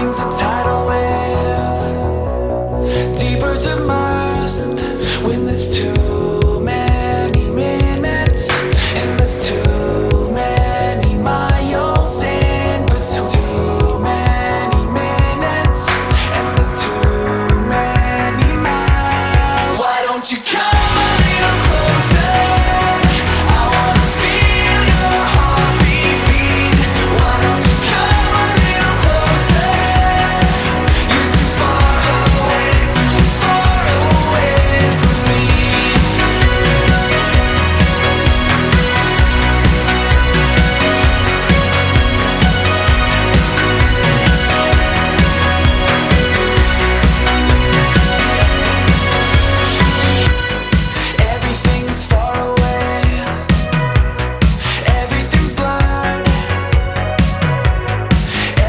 Everything's a tidal wave, deeper submersed. When there's too many minutes and there's too many miles in between. Too many minutes and there's too many miles. Why don't you come a little closer? I wanna feel your heartbeat beat. Why don't you come a little closer? You're too far away from me. Everything's far away, everything's blurred,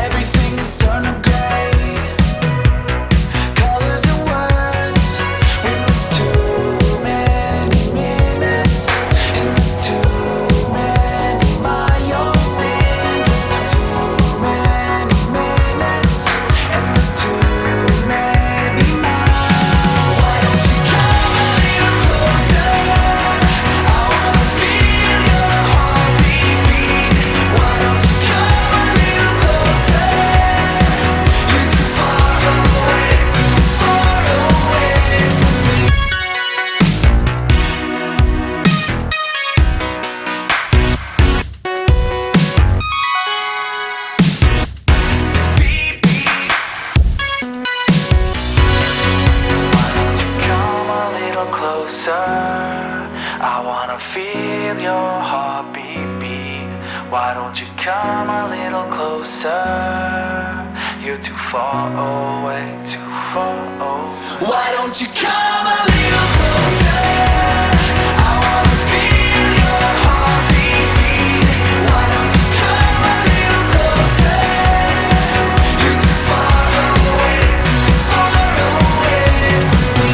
everything is turned to gray. Colors and words, when there's too many minutes and there's too many miles in between. Too many minutes and there's too many miles. Why don't you come a little closer? I wanna feel your heartbeat beat. Why don't you come a little closer? You're too far away from me. Beep beep. Why don't you come a little closer? I wanna feel your heartbeat beat. Why don't you come a little closer? You're too far away, too far away. Why don't you come a little closer? I wanna feel your heartbeat beat. Why don't you come a little closer? You're too far away from me.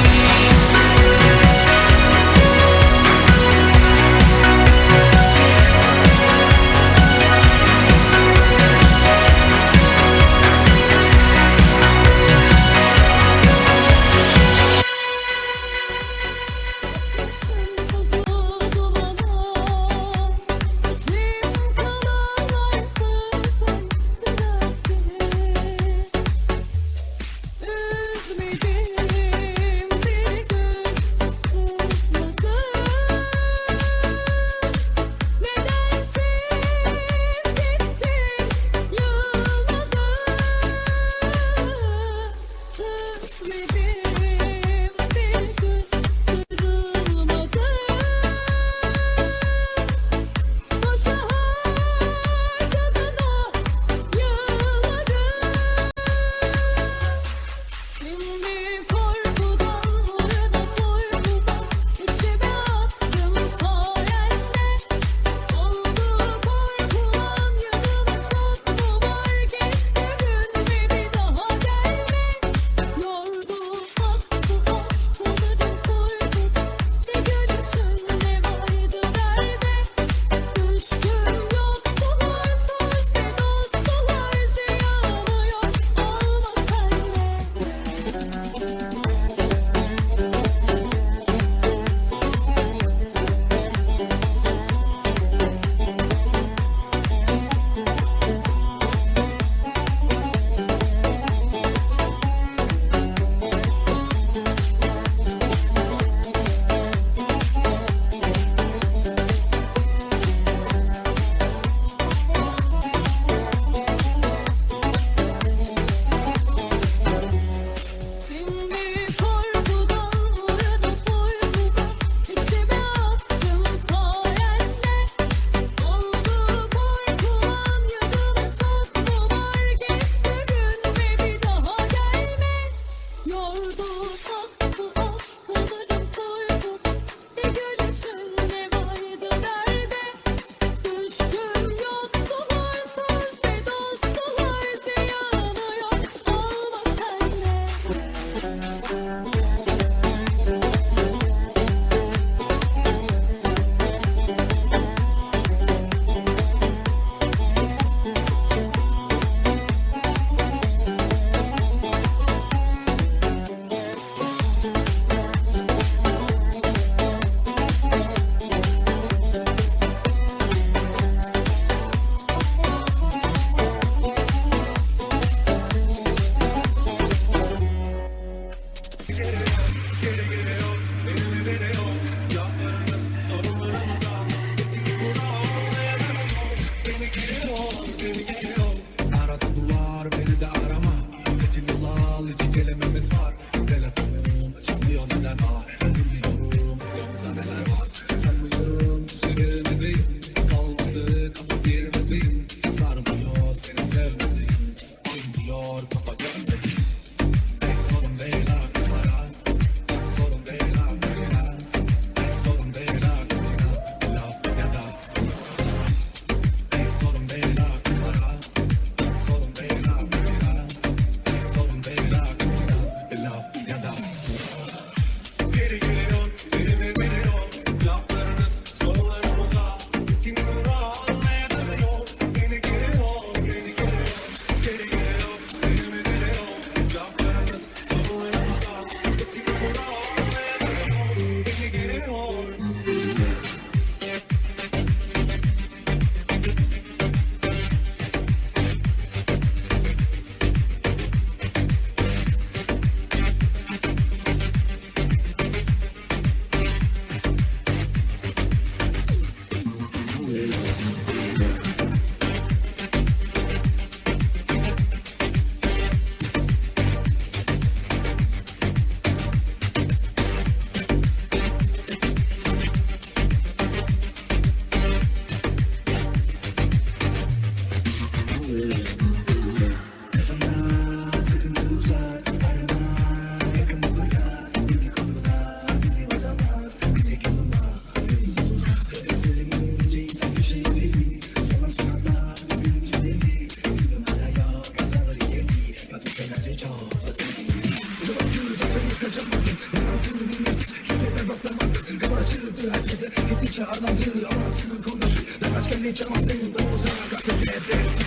Ardından ama sıkın kondaşı. Kaç kendi çamaz değil. Davul sana kaçın.